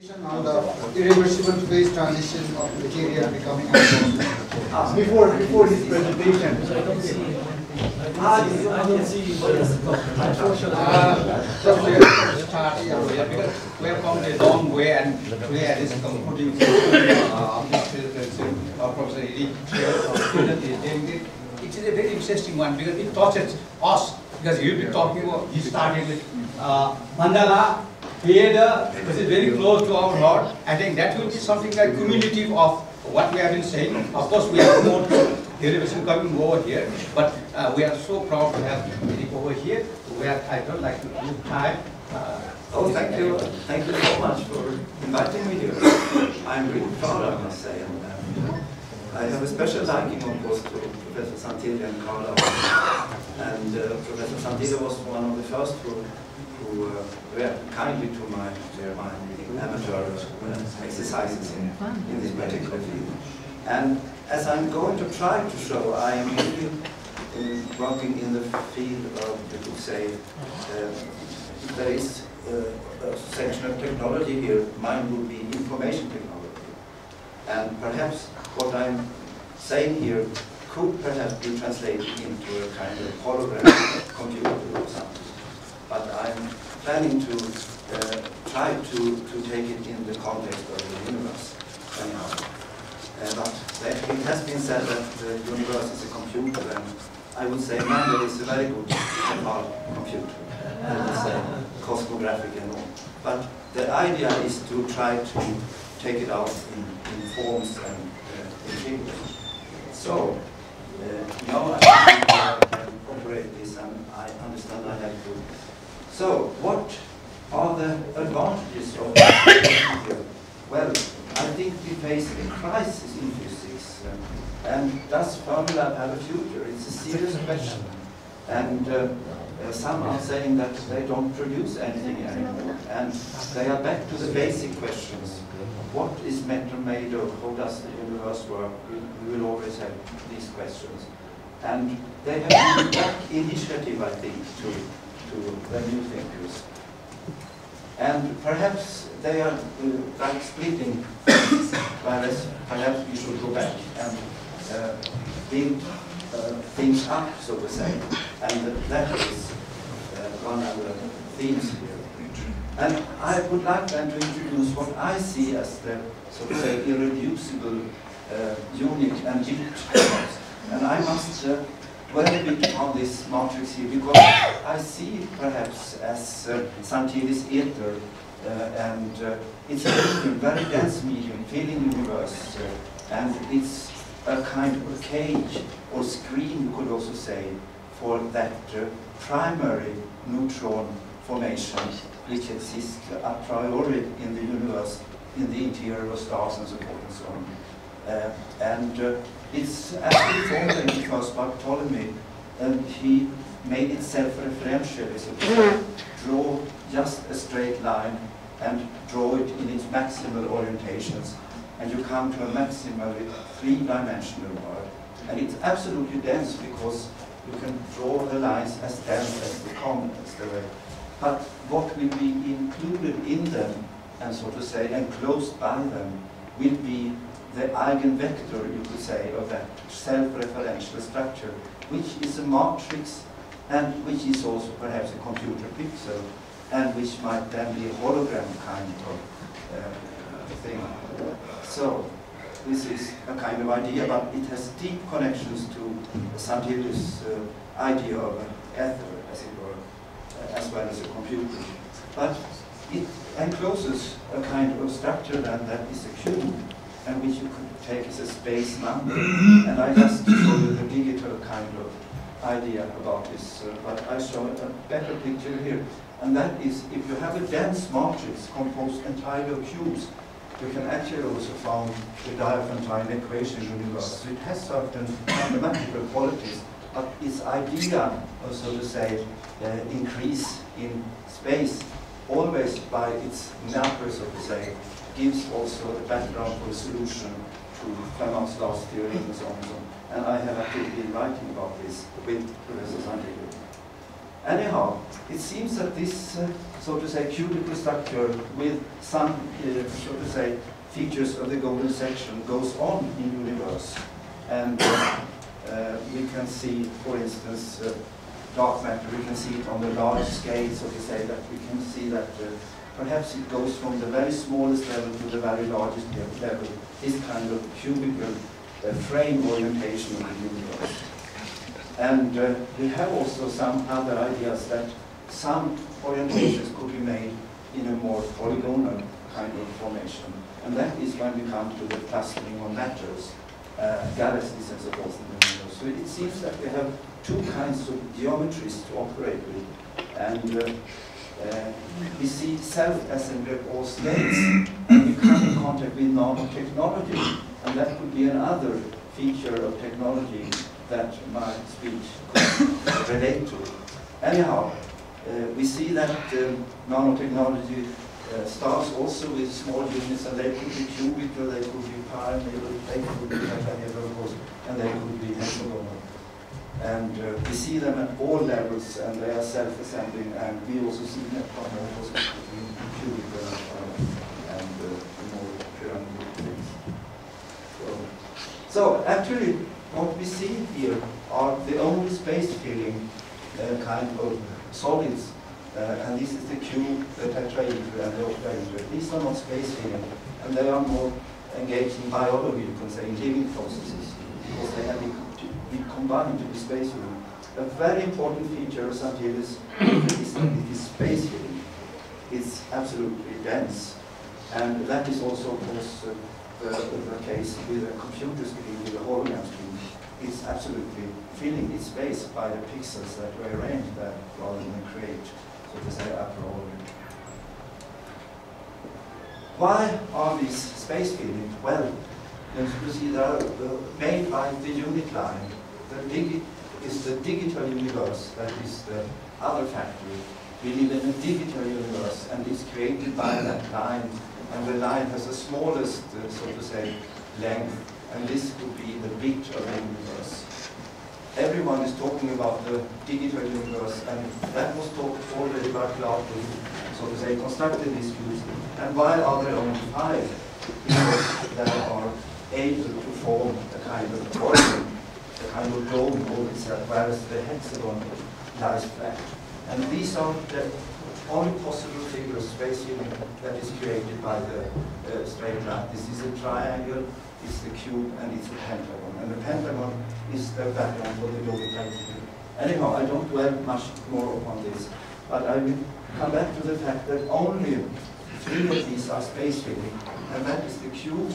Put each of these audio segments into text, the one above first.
On the irreversible phase transition of material becoming unformed. Before his presentation. Because we have come a long way, and today I is concluding Professor Eli it is a very interesting one because it touches us, because you'll be talking about, he started with mandala, theater, which is very close to our heart. I think that will be something like cumulative of what we have been saying. Of course, we have more derivation coming over here, but we are so proud to have it over here. I don't like to lose time. Thank you so much for inviting me here. I'm really proud, I must say. And, I have a special liking, of course, to Professor Santilli and Carla. And Professor Santilli was one of the first who reacted kindly to my amateur exercises in this particular field. And as I'm going to try to show, I am really working in the field of, you could say, there is a section of technology here. Mine would be information technology. And perhaps what I'm saying here could perhaps be translated into a kind of hologram computer or something. But I'm planning to try to take it in the context of the universe, anyhow. But it has been said that the universe is a computer, and I would say Mandel is a very good computer. It's cosmographic and all. But the idea is to try to take it out in forms and in figures. So, now I can operate this, and I understand I have to. So, what are the advantages of this? Well, I think we face a crisis in physics, and does Fermilab have a future? It's a serious question. And some are saying that they don't produce anything anymore, and they are back to the basic questions. What is matter made of? How does the universe work? We will always have these questions. And they have a back initiative, I think, to the new thinkers. And perhaps they are like splitting, whereas perhaps we should go back and build things up, so to say. And that is one of the themes here. And I would like then to introduce what I see as the, so to say, irreducible, unique and built. And I must dwell a bit on this matrix here, because I see it perhaps as Santilli's ether, and it's a medium, very dense medium, filling universe, and it's a kind of a cage or screen, you could also say, for that primary neutron formation which exists a priori in the universe, in the interior of stars and so forth and so on. It's actually formed first by Ptolemy, and he made it self-referentially, so to say, draw just a straight line and draw it in its maximal orientations, and you come to a maximally three-dimensional world. And it's absolutely dense because you can draw the lines as dense as the comets. But what will be included in them, and so to say, enclosed by them, will be the eigenvector, you could say, of that self-referential structure, which is a matrix, and which is also perhaps a computer pixel, and which might then be a hologram kind of thing. So, this is a kind of idea, but it has deep connections to Santilli's idea of an ether, as it were, as well as a computer. But it encloses a kind of structure then that is a cube, and which you could take as a space number. And I just show you the digital kind of idea about this, but I show a better picture here. And that is, if you have a dense matrix composed entirely of cubes, you can actually also found the Diophantine equation universe. It has certain mathematical qualities, but its idea, so to say, increase in space, always by its number, so to say, gives also a background for a solution to Fermat's last theorem and so on and so on. And I have actually been writing about this with Professor Santilli. Anyhow, it seems that this, so to say, cubical structure with some, so to say, features of the golden section goes on in universe. And we can see, for instance, dark matter, we can see it on the large scale, so to say, that we can see that perhaps it goes from the very smallest level to the very largest level, this kind of cubical frame orientation of the universe. And we have also some other ideas that some orientations could be made in a more polygonal kind of formation. And that is when we come to the clustering of matters, galaxies and so forth in the universe. So it seems that we have two kinds of geometries to operate with. And we see self-assembly or states, and we come in contact with nanotechnology. And that could be another feature of technology that my speech could relate to. Anyhow, we see that nanotechnology starts also with small units, and they could be cubical, they could be pyramidal, they could be pentahedral, of course, and they could be hexagonal. And we see them at all levels, and they are self-assembling, and we also see metamorphosis between cubical and more pyramidal things. So actually, what we see here are the only space-filling kind of solids, and this is the cube, the tetrahedron, and the octahedron. These are not space-filling, and they are more engaged in biology, you can say, in living processes, because they have been combined to be space-filling. A very important feature of Santil is that it is space-filling. It's absolutely dense, and that is also, of course, the case with a computer screen, with a hologram screen. It's absolutely filling its space by the pixels that were arranged there rather than create, so to say, a priori. Why are these space filling? Well, you see, they are made by the unit line. Is the digital universe, that is the other factory. We live in a digital universe, and it's created by that line, and the line has the smallest, so to say, length, and this could be the bit of the universe. Everyone is talking about the digital universe, and that was talked already by Clark, who, so to say, constructed these cubes. And why are there only 5? Because they are able to form a kind of organ, a kind of dome over itself, whereas the hexagon lies flat. And these are the only possible figures, space filling, that is created by the straight line. This is a triangle, it's the cube, and it's a pentagon. And the pentagon is the background for the logicality. Anyhow, I don't dwell much more upon this, but I will come back to the fact that only 3 of these are space filling, and that is the cube,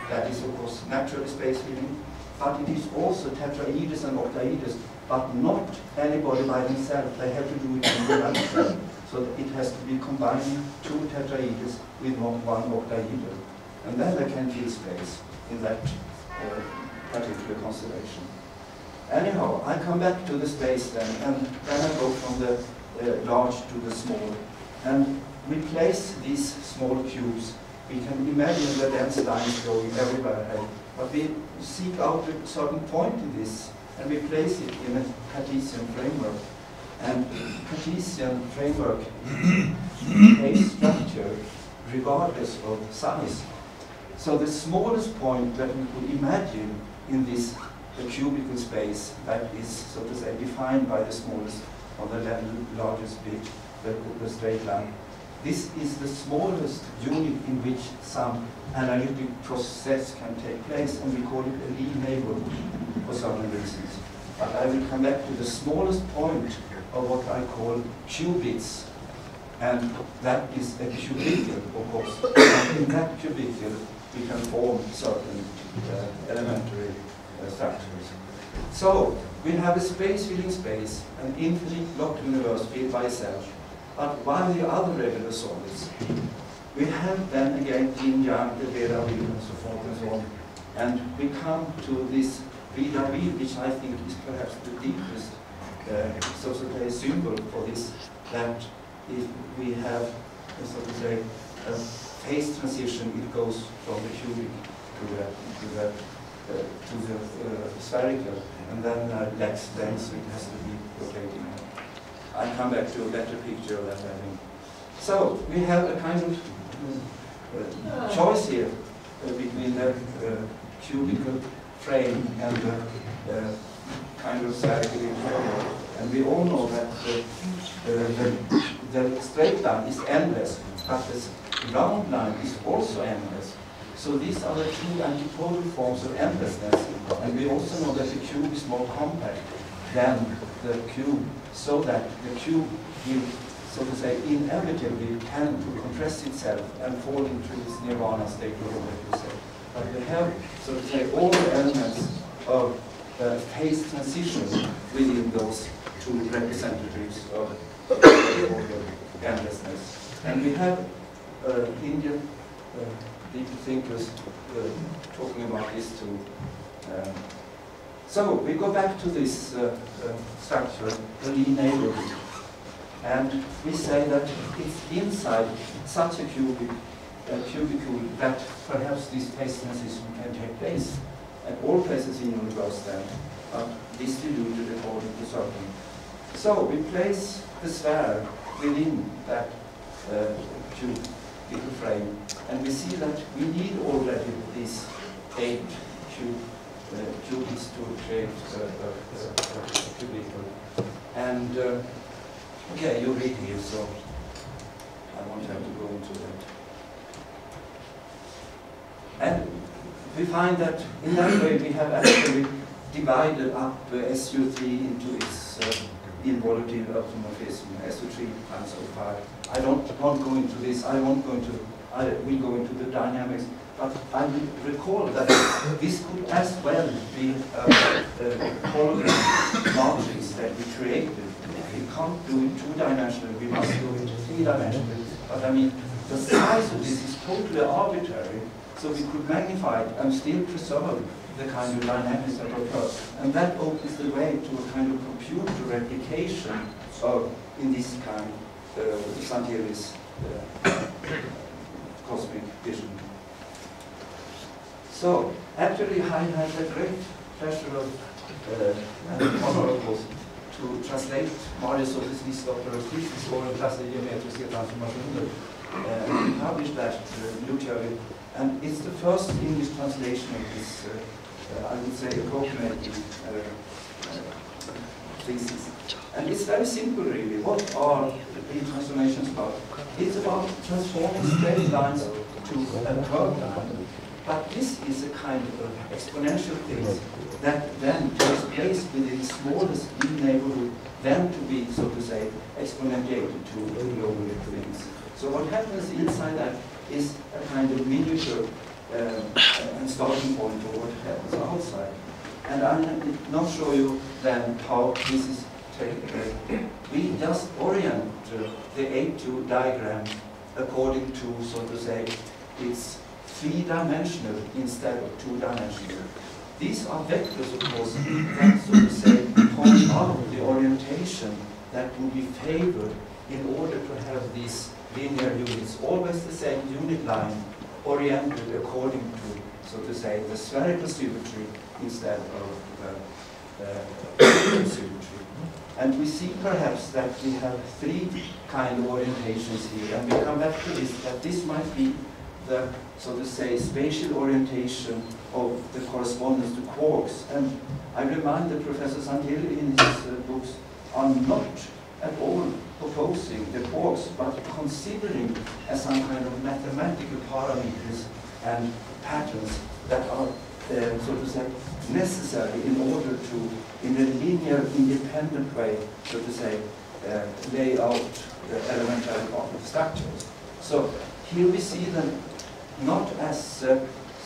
that is of course naturally space filling, but it is also tetraheders and octaheders, but not anybody by themselves. They have to do it in conjunction. So it has to be combining 2 tetraheders with 1 octahedral. And then they can fill space in that particular constellation. Anyhow, I come back to the space then, and then I go from the large to the small. And we place these small cubes. We can imagine the dense lines going everywhere ahead, but we seek out a certain point in this, and we place it in a Cartesian framework. And Cartesian framework is a structure regardless of size. So the smallest point that we could imagine in this cubical space, that is, so to say, defined by the smallest or the largest bit, the straight line. This is the smallest unit in which some analytic process can take place, and we call it a Lie neighborhood for certain reasons. But I will come back to the smallest point of what I call qubits, and that is a cubicle, of course. And in that cubicle, we can form certain elementary structures. So we have a space-filling space, an infinite block universe filled by itself. But while the other regular solids, we have then again yin yang, the Veda wheel, and so forth and so on. And we come to this Veda wheel, which I think is perhaps the deepest so to say symbol for this, that if we have, so to say, a phase transition, it goes from the cubic to the spherical, and then lacks dense, so it has to be rotating. I'll come back to a better picture of that, I think. So we have a kind of choice here between the cubical frame and the kind of spherical interior. And we all know that the straight line is endless, but the round line is also endless. So these are the two antipodal forms of endlessness. And we also know that the cube is more compact than the cube, so that the cube will, so to say, inevitably tend to compress itself and fall into this nirvana state, you say. But we have, so to say, all the elements of phase transition within those two representatives of endlessness. And we have Indian deep thinkers talking about this too. So we go back to this structure, the Lie neighborhood, and we say that it's inside such a cubicle that perhaps this phase transition can take place at all places in the universe then, distributed according to certain. So we place the sphere within that cubical frame, and we see that we need already these 8 cubics to create a cubicle. And okay, you read here, so I won't have to go into that. And we find that in that way we have actually divided up SU3 into its involutive automorphism, SU3 times O5. I won't go into this, I will go into the dynamics, but I will recall that this could as well be a hologram matrix that we created. We can't do it 2-dimensionally, we must do it 3-dimensionally. But I mean, the size of this is totally arbitrary, so we could magnify it and still preserve the kind of dynamics that occur. And that opens the way to a kind of computer replication of, in this kind, Santelli's cosmic vision. So, actually, I had the great pleasure of, and honor, of course, to translate Marius Sophist's doctoral thesis on classical geometriska transformationer, and published that literally. And it's the first English translation of this, I would say, appropriate thesis. And it's very simple, really. What are the transformations about? It's about transforming straight lines to a curved line. But this is a kind of exponential thing that then takes place within the smallest neighborhood, then to be, so to say, exponentiated to global things. So what happens inside that is a kind of miniature and starting point for what happens outside. And I will not show you then how this is taken place. We just orient the A2 diagram according to, so to say, its 3-dimensional instead of 2-dimensional. These are vectors, of course, that, so to say, point out the orientation that would be favored in order to have these linear units, always the same unit line, oriented according to, so to say, the spherical symmetry instead of the symmetry. And we see perhaps that we have 3 kind of orientations here, and we come back to this, that this might be the, so to say, spatial orientation of the correspondence to quarks. And I remind that Professor Santelli in his books are not at all proposing the quarks, but considering as some kind of mathematical parameters and patterns that are, so to say, necessary in order to, in a linear, independent way, so to say, lay out the elementary quantum structures. So here we see them not as, so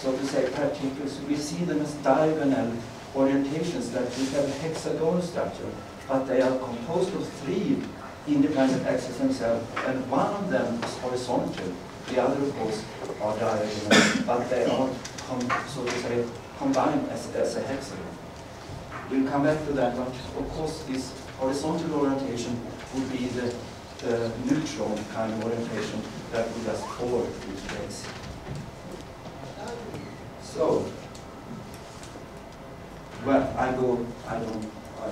to say, particles, we see them as diagonal orientations that we have a hexagonal structure, but they are composed of 3 independent axes themselves, and one of them is horizontal, the other, of course, are diagonal, but they are, so to say, combined as a hexagon. We'll come back to that, but of course this horizontal orientation would be the neutron kind of orientation that would just fall into place. So, well, I don't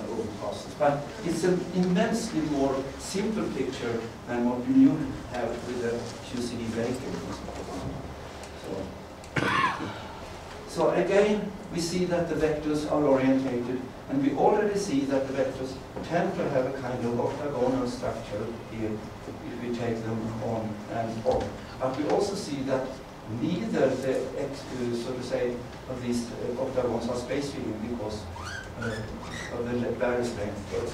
overpasses. But it's an immensely more simple picture than what you have with the QCD breaking. So again, we see that the vectors are orientated, and we already see that the vectors tend to have a kind of octagonal structure here if we take them on and off. But we also see that neither the so to say, of these octagons are space filling because of the various lengths of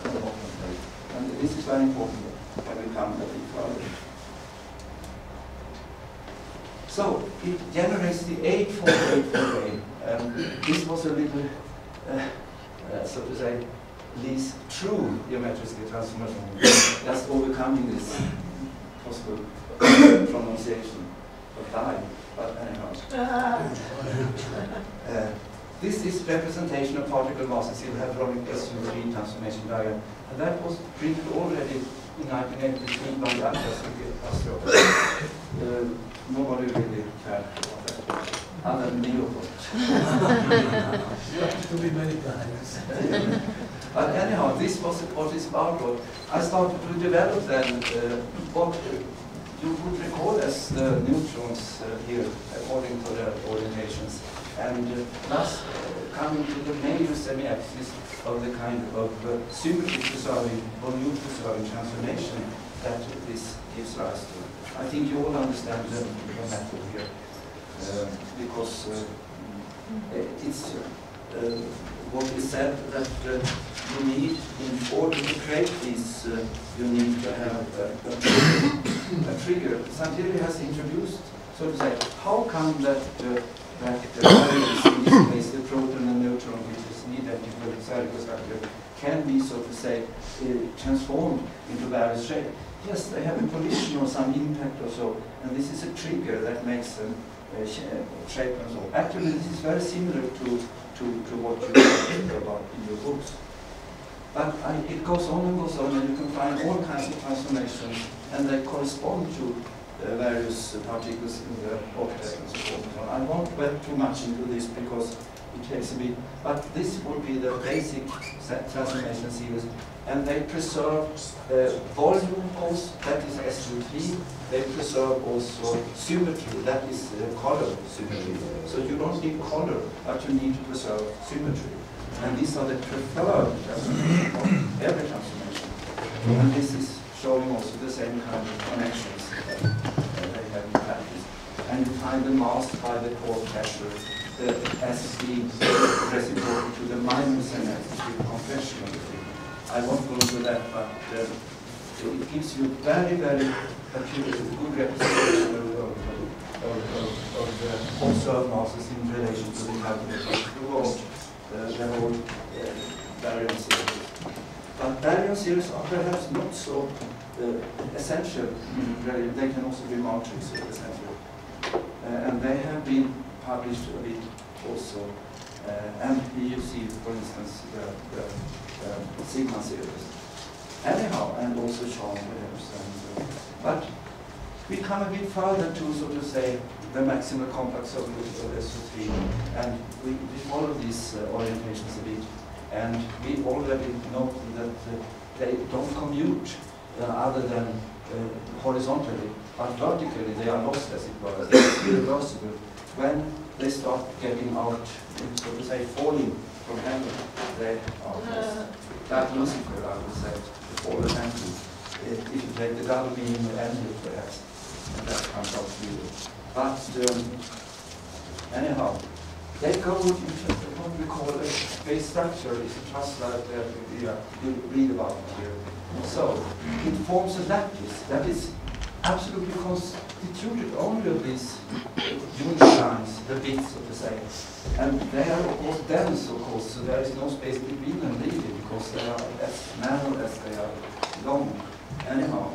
the bottom plate. And this is very important when we come a bit further. So it generates the 84848. This was a little, so to say, least true geometric transformation, just overcoming this possible pronunciation of time. But anyhow, this is representation of particle masses in the hadronic SU3 transformation diagram, and that was printed already in 1983 by the Astro. Nobody really cared about that, other than me, of course. To be many times. But anyhow, this was what is about. I started to develop then what you would recall as the neutrons here, according to their orientations, and thus coming to the major semi-axis of the kind of symmetry preserving or new preserving transformation that this gives rise to. I think you all understand the method here, because it's what is said that you need, in order to create this, you need to have a trigger. Santeri has introduced, so to say, how come that the variables, in this case the proton and neutron, which is an identical spherical structure, can be, so to say, transformed into various shapes. Yes, they have a collision or some impact or so, and this is a trigger that makes them shape and so. Actually, this is very similar to what you think about in your books. But it goes on and goes on, and you can find all kinds of transformations, and they correspond to various particles in the octet and so forth. I won't dwell too much into this because it takes a bit, but this would be the basic transformation series. And they preserve volume pulse, that is SU3. They preserve also symmetry, that is color symmetry. So you don't need color, but you need to preserve symmetry. And these are the preferred transformation of every transformation. And this is showing also the same kind of connections that they have in practice. And you find them masked by the core pressure, the S being reciprocal to the minus and compression of the thing. I won't go into that, but it gives you very, very good representation of the observed masses in relation to the calculated throughout the whole baryon series. But baryon series are perhaps not so essential. They can also be matrix essential. And they have been published a bit also. And you see, for instance, the Sigma series. Anyhow, and also Charles Williams. But we come a bit further to, so to say, the maximal complex of SO3, and we follow these orientations a bit, and we already know that they don't commute other than horizontally, but vertically they are lost, as it were. It's irreversible. When they start getting out, so to say, falling from heaven, they are lost. That Lucifer, I would say, the fallen angel. If you take the double meaning of angel, perhaps, and that comes out to you. But anyhow, they go into what we call a base structure. It's just like you read about it here. So it forms a lattice that is absolutely constituted only of these unit lines, the bits, so to say. And they are of course dense, of course, so there is no space between them really, because they are as narrow as they are long. Anyhow.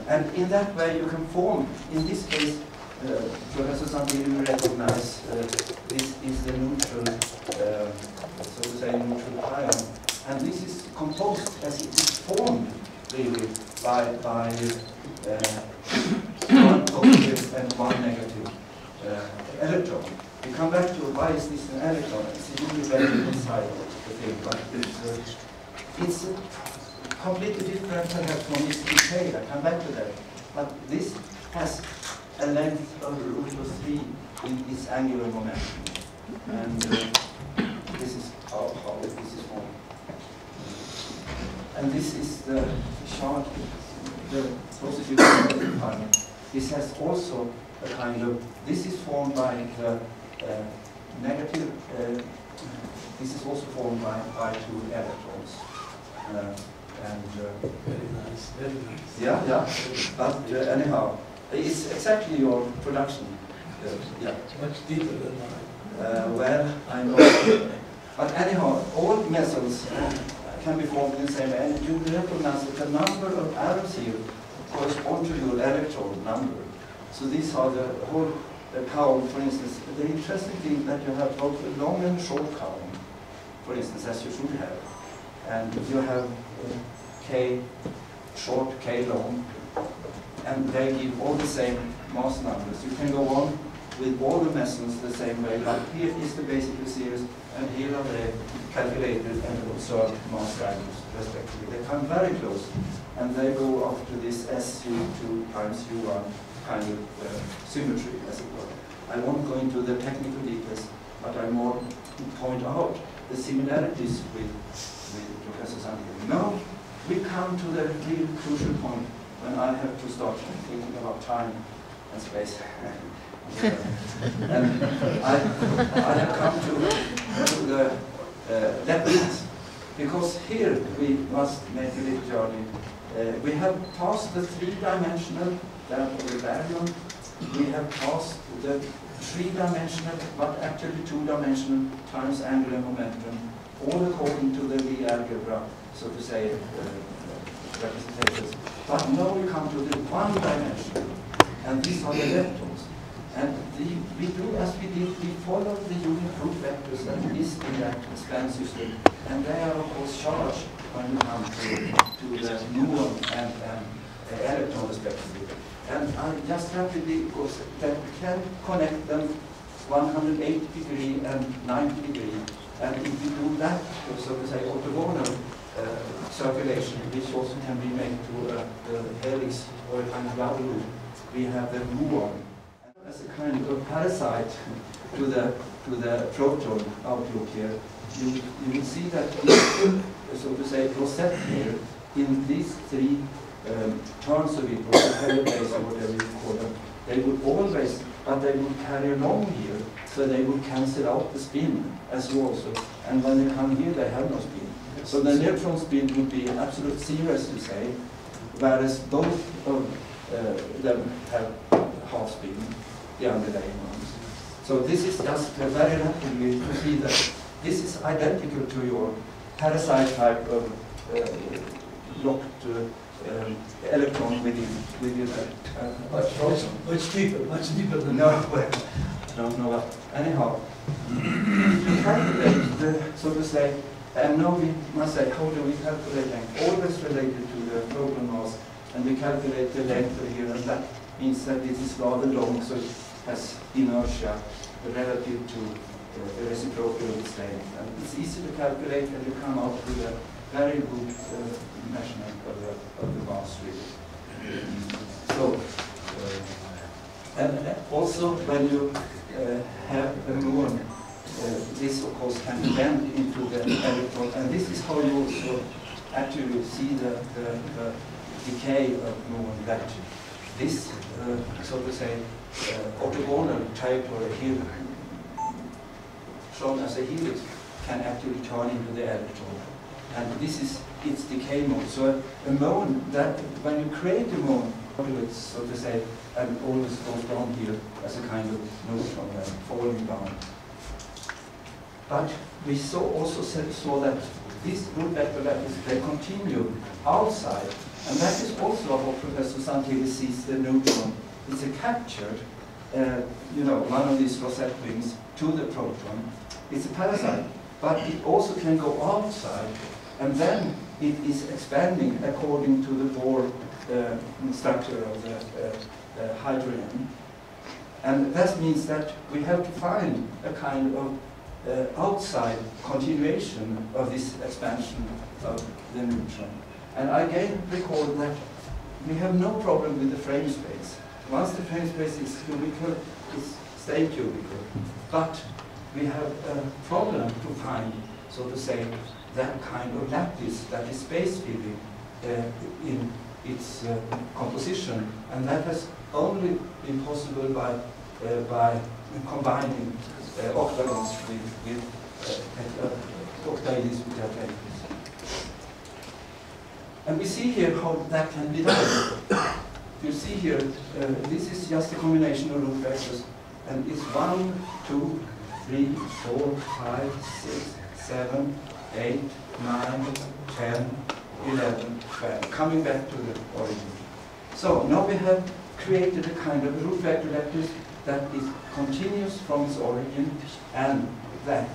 And in that way you can form, in this case, Professor Santini will recognize this is the neutral, so to say, neutral ion. And this is composed as it is formed, really, by one positive and one negative electron. We come back to why is this an electron? It's a univariate inside the thing, but it's completely different perhaps from this decay. I come back to that. But this has a length of √3 in its angular momentum. And this is how this is formed. And this is the charge, the positive particle. This has also a kind of, this is formed by the negative, this is also formed by 2 electrons. Very nice, very nice. Yeah. But anyhow, it's exactly your production. Yeah. Much deeper than mine. Well, I know. But anyhow, all metals can be formed in the same way. And you recognize that the number of atoms here correspond to your electron number. So these are the whole column, for instance. The interesting thing that you have both a long and short column, for instance, as you should have. And you have K short, K long, and they give all the same mass numbers. You can go on with all the metals the same way, like here is the basic series, and here are the calculated and observed mass values, respectively. They come very close, and they go up to this SU2 times U1 kind of symmetry, as it were. I won't go into the technical details, but I more point out the similarities with Professor Sandgren. Now we come to the real crucial point when I have to start thinking about time and space. And I have come to the depths, because here we must make a little journey. We have passed the 3-dimensional baryon. We have passed the 3-dimensional, but actually 2-dimensional times angular momentum, all according to the Lie algebra, so to say, representations. But now we come to the 1-dimensional, and these are the leptons. And we do as we did, we follow the unit group vectors that is in that span system, and they are of course charged when you come to the muon and electron respectively. And I just rapidly, because that we can connect them 180 degree and 90 degree, and if we do that, so to say, orthogonal circulation, which also can be made to the helix or a kind of double loop, we have the muon as a kind of parasite to the proton outlook here. You will see that this, so to say, rosette here in these 3 turns of it, or the parabase or whatever you call them, they would always, but they would carry along here, so they would cancel out the spin as you also. And when they come here, they have no spin. So the neutron spin would be absolute zero, as you say, whereas both of them have half spin, the underlying ones. So this is just very rapidly to see that this is identical to your parasite type of locked electron within Much deeper than no, well, I don't know what. Anyhow, to calculate the, so to say, and now we must say, how do we calculate length? Always related to the proton mass, and we calculate the length of here, and that means that it is rather long, so it has inertia relative to the reciprocal of its length. And it's easy to calculate, and you come out with a very good measurement of the mass, really. So, and also when you have a muon, this of course can bend into the electron, and this is how you also actually see the decay of muon, that this, so to say, orthogonal type or a helix, shown as a helix, can actually turn into the electron. And this is its decay mode. So a muon, that when you create a muon, it's, so to say, and always goes down here as a kind of neutron falling down. But we also saw that these group vector lattices, they continue outside, and that is also how Professor Santilli sees the neutron. It's a captured, one of these rosette wings to the proton. It's a parasite, but it also can go outside, and then it is expanding according to the Bohr structure of the hydrogen. And that means that we have to find a kind of outside continuation of this expansion of the neutron. And I again recall that we have no problem with the frame space. Once the frame space is cubical, it's staying cubical. But we have a problem to find, so to say, that kind of lattice that is space-filling in its composition, and that has only been possible by combining octagons with octahedrons with tetrahedrons. And we see here how that can be done. You see here, this is just a combination of root vectors, and it's 1, 2, 3, 4, 5, 6, 7, 8, 9, 10, 11, 12, coming back to the origin. So now we have created a kind of root vector lattice that is continuous from its origin, and that,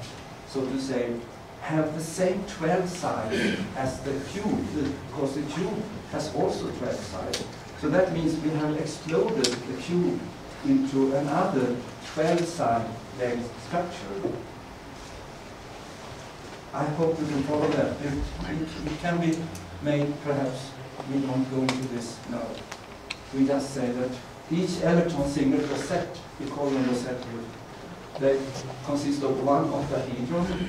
so to say, have the same 12 sides as the cube, because the cube has also 12 sides. So that means we have exploded the cube into another 12-side length structure. I hope you can follow that. It can be made, perhaps, we won't go into this now. We just say that each electron single rosette, we call them rosette, they consist of one octahedron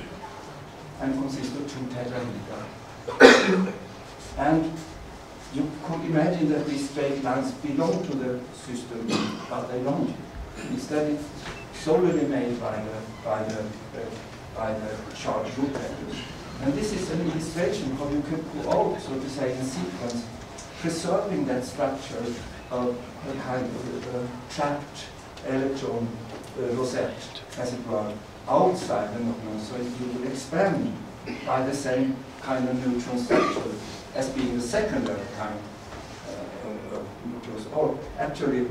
and consist of 2 tetrahedra. And you could imagine that these straight lines belong to the system, but they don't. Instead, it's solely made by the charged root vectors. And this is an illustration how you can go out, so to say, in sequence, preserving that structure of a kind of trapped electron rosette, as it were, outside the nucleus, so it will expand by the same kind of neutron structure as being the secondary kind of nucleus. Or actually,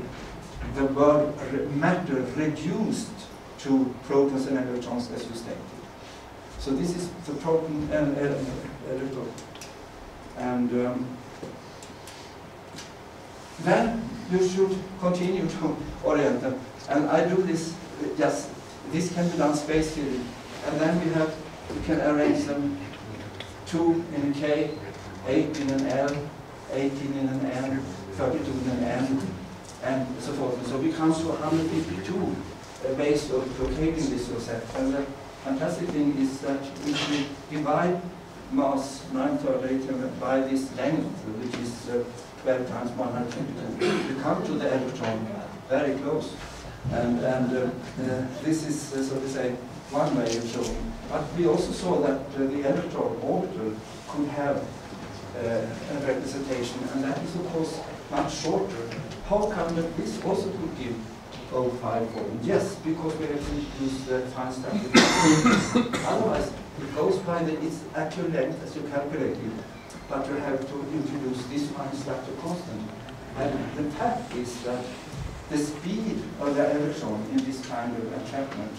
the word matter reduced to protons and electrons, as you stated. So this is the proton and electron. And then you should continue to orient them. And I do this just, this can be done space filling. And then we can arrange them 2 in a K, 8 in an L, 18 in an N, 32 in an N, and so forth. So we come to 152 ways of locating this rosette. And the fantastic thing is that if we divide mass 938 by this length, which is 12 times 122, we come to the electron very close. And this is, so to say, one way of showing. But we also saw that the electron orbital could have a representation, and that is, of course, much shorter. How come that this also could give 05 form? Yes, because we have to use the fine structure. Otherwise, it goes by its actual length as you calculate it, but you have to introduce this fine structure constant. And the fact is that the speed of the electron in this kind of entrapment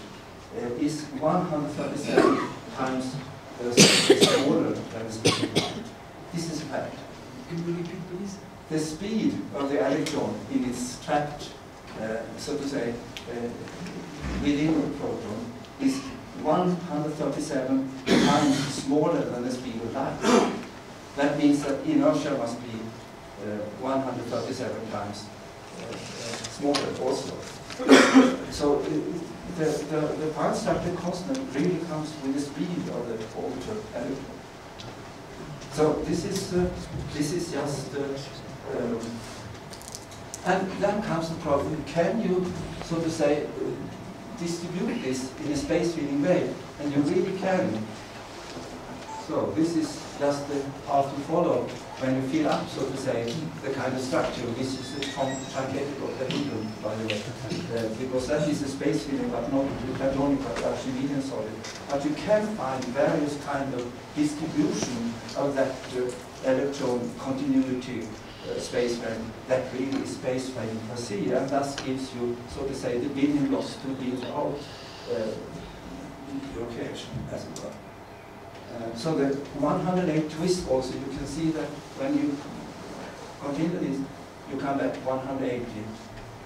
is 137 times smaller than the speed of light. This is a fact. Can you repeat, please? The speed of the electron in its trapped, so to say, within the proton is 137 times smaller than the speed of light. That means that inertia must be 137 times smaller also. So the fine structure constant really comes with the speed of the orbital electron. So this is just and then comes the problem: can you, so to say, distribute this in a space-filling way? And you really can. So this is just the path to follow when you fill up, so to say, the kind of structure. This is the truncated octahedron, by the way, because that is a space filling, but not the platonic Archimedean solid. But you can find various kind of distribution of that electron continuity space frame that really is space frame per se, and thus gives you, so to say, the building blocks to build out location, as it were. So the 108 twist also, you can see that when you continue this, you come back 180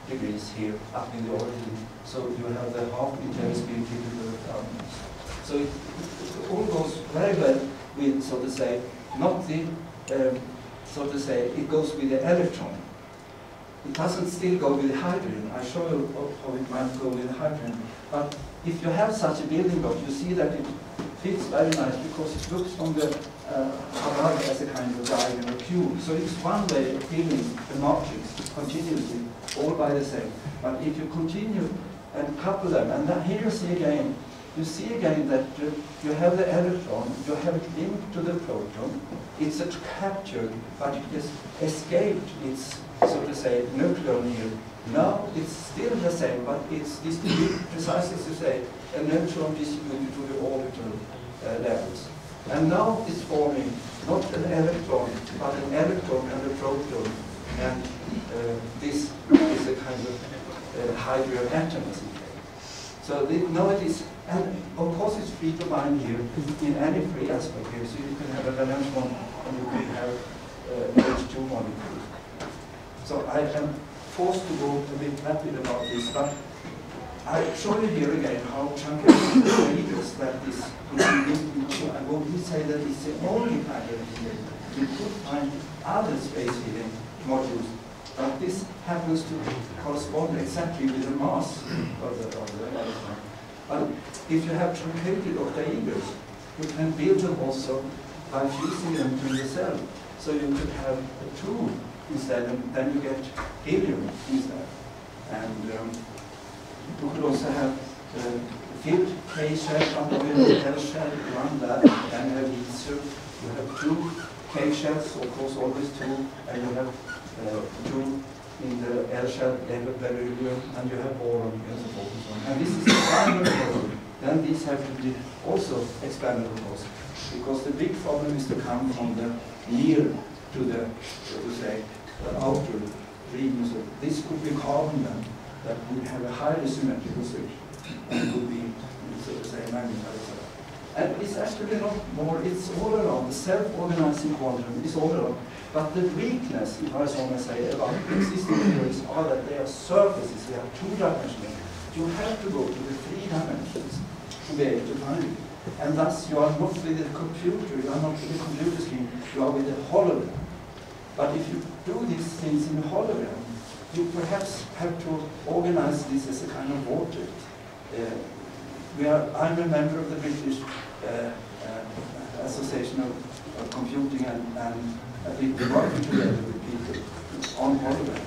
degrees here, up in the origin. So you have the half interior spin typical of So it all goes very well with, so to say, not the, so to say, it goes with the electron. It doesn't still go with the hydrogen. I show you how it might go with the hydrogen. But if you have such a building block, you see that it fits very nice because it looks from the above as a kind of diagonal cube. So it's one way of filling the matrix continuously, all by the same. But if you continue and couple them, and then here you see again that you have the electron, you have it linked to the proton, it's a captured, but it has escaped its, so to say, nuclear near. Now it's still the same, but it's distributed precisely as you say, a neutron distributed to the orbital levels. And now it's forming not an electron, but an electron and a proton, and this is a kind of hydrogen atom, as it is. So now it is, and of course it's free to bind here in any free aspect here, so you can have a valence bond and you can have an H2 molecule. So I am forced to go a bit rapid about this, but I show you here again how truncated leaders that is and when we say that it's the only kind of healing, we could find other space healing modules, but this happens to correspond exactly with the mass of the electron. But if you have truncated octaeders, you can build them also by fusing them to the cell. So you could have a 2 instead, and then you get helium instead. And you could also have filled K shell, undominated L shell, one that, and have ether. You have 2 K shells, of course always 2, and you have 2 in the L shell, beryllium, and you have boron, and so forth and so on. And this is the final problem. Then these have to be also expanded, of course, because the big problem is to come from the near to the, so to say, the outer region. So this could be carbon then, that would have a highly symmetrical switch, and would be, so to say, magnetized. And it's actually not more, it's all around, the self-organizing quantum is all around. But the weakness, if I so may say, about existing theories are that they are surfaces, they are 2-dimensional. You have to go to the 3 dimensions to be able to find it. And thus you are not with the computer, you are not with the computer scheme, you are with the hologram. But if you do these things in the hologram, you perhaps have to organize this as a kind of vortex. I'm a member of the British Association of Computing, and we're working together with people on hologram.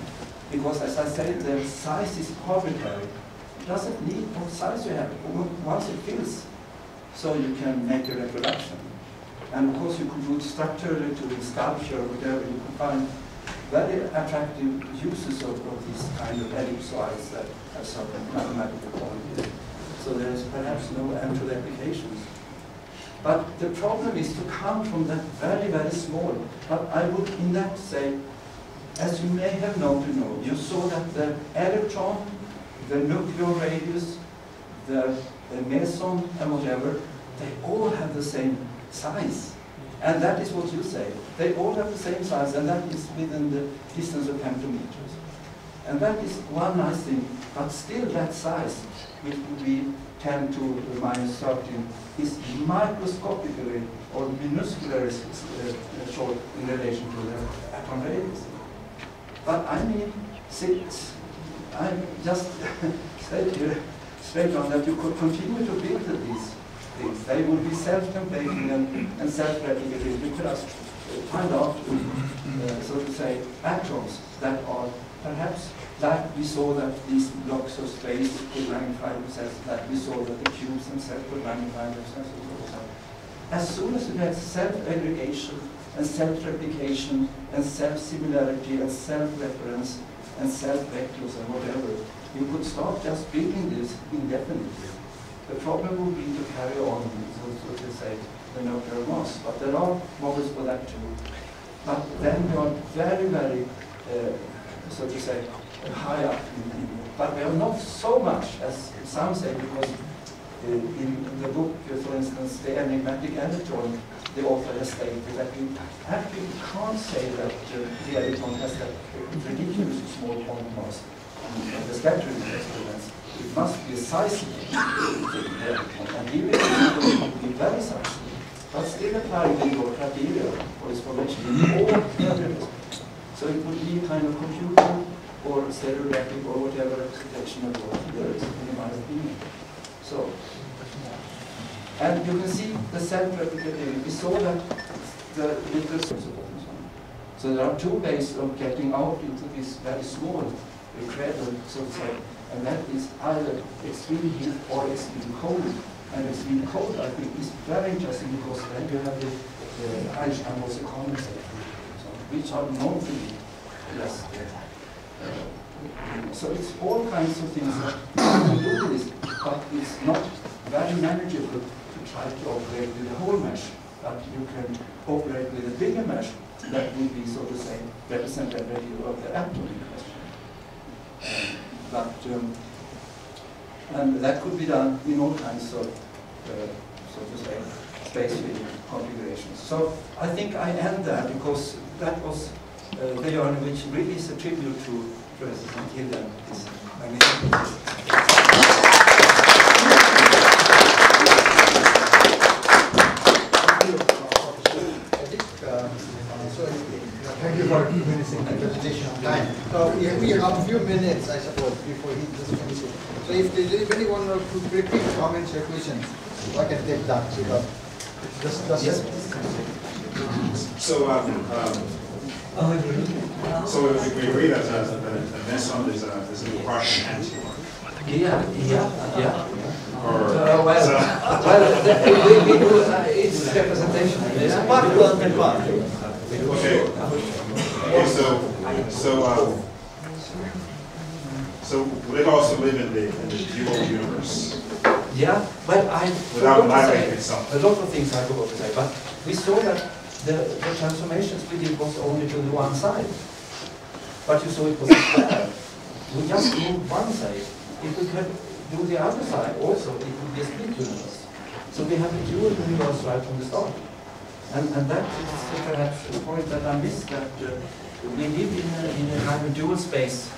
Because as I said, the size is arbitrary. It doesn't need what size you have. Once it fills, so you can make a reproduction. And of course you could do it structurally to the sculpture or whatever. You could find very attractive uses of these kind of ellipsoids that have certain mathematical qualities. So there is perhaps no end to the applications. But the problem is to come from that very, very small. But I would in that say, as you may have known to know, you saw that the electron, the nuclear radius, the meson and whatever, they all have the same size. And that is what you say. They all have the same size, and that is within the distance of femtometers. And that is one nice thing. But still that size, which would be 10 to the minus 13, is microscopically or minuscularly short in relation to the atom radius. But I mean, I just said here straight on that you could continue to build these things. They would be self-completing and self-replicating. You could find out, so to say, atoms that are perhaps like we saw that these blocks of space could magnify themselves, that we saw that the cubes themselves could magnify themselves. As soon as you get self-aggregation and self-replication and self-similarity and self-reference and self-vectors and whatever, you could start just building this indefinitely. The problem would be to carry on, so to say, the nuclear mass. But there are models for that too. But then you are very, very, so to say, high up. But we are not so much as some say, because in the book, for instance, The Enigmatic Electron, the author has stated that we actually can't say that the electron has that ridiculously small quantum mass. the scattering experiments, it must be a sizable thing there. And even if it would be very sizable, but still applying the your criteria for its formation in all areas. So it would be a kind of computer or stereographic or whatever representation of what there is in my opinion. So, and you can see the self-replicating. We saw that the little so there are two ways of getting out into this very small cradle, so to say, and that is either extreme heat or extreme cold. And extreme cold, I think, is very interesting because then you have the Einstein was a condensate, which are known to be less. So it's all kinds of things that you can do with this, but it's not very manageable to try to operate with the whole mesh, but you can operate with a bigger mesh that would be, so to say, representative of the atom in question. And that could be done in all kinds of, so to say, space-field configurations. So I think I end there because that was the journey which really is a tribute to Professor Santillan and his magnificent. Thank you for finishing the presentation on time. So we have a few minutes, I suppose, before he just finishes. So if there is anyone who quickly comments or questions, I can take that. Yes. So we agree that the meson is an Partian anti-war. Yeah. Or we do its representation. It's part and part. okay. So would it also live in the dual universe? Yeah, but I Without forgot to violating say something. a lot of things I forgot to say. But we saw that the transformations we did was only to the one side. But you saw it was a square. We just moved one side. If we could do the other side also, it would be a split universe. So we have a dual universe right from the start. And that is perhaps a point that I missed, that we live in a kind of dual space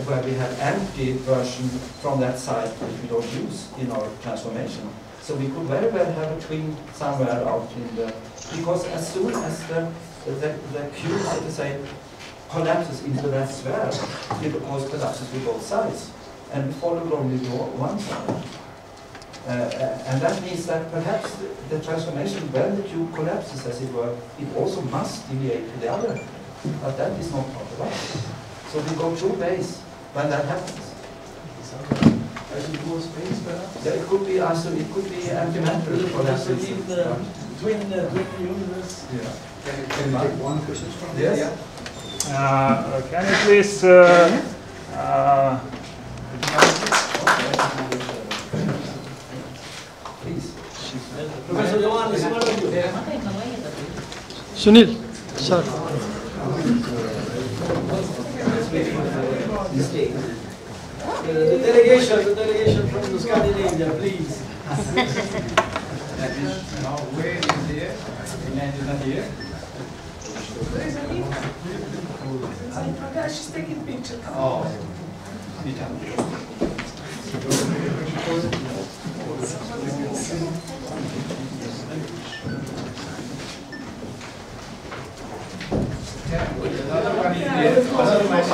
where we have empty version from that side which we don't use in our transformation. So we could very well have a twin somewhere out in the, because as soon as the cube, so to say, collapses into that sphere, it of course collapses with both sides. And we follow only one side. And that means that perhaps the transformation, when the cube collapses, as it were, it also must deviate to the other. But that is not part of us. So we go two ways when that happens. As a dual space, perhaps? Yeah, it could be antimatter collapses. The twin universe. Yeah. Can you take one question from Yes. Yeah. Can you please Please. Professor Johan, is one of you? Sunil, sir. The delegation from the Scandinavia, please. That is now where is there? Finland is not here. She's taking pictures. Oh. Another one is there. Another one is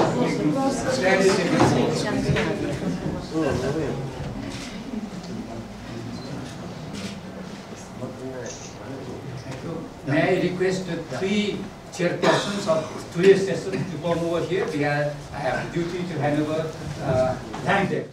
May I request the three chairpersons of today's session to come over here because I have a duty to hand over, thank them.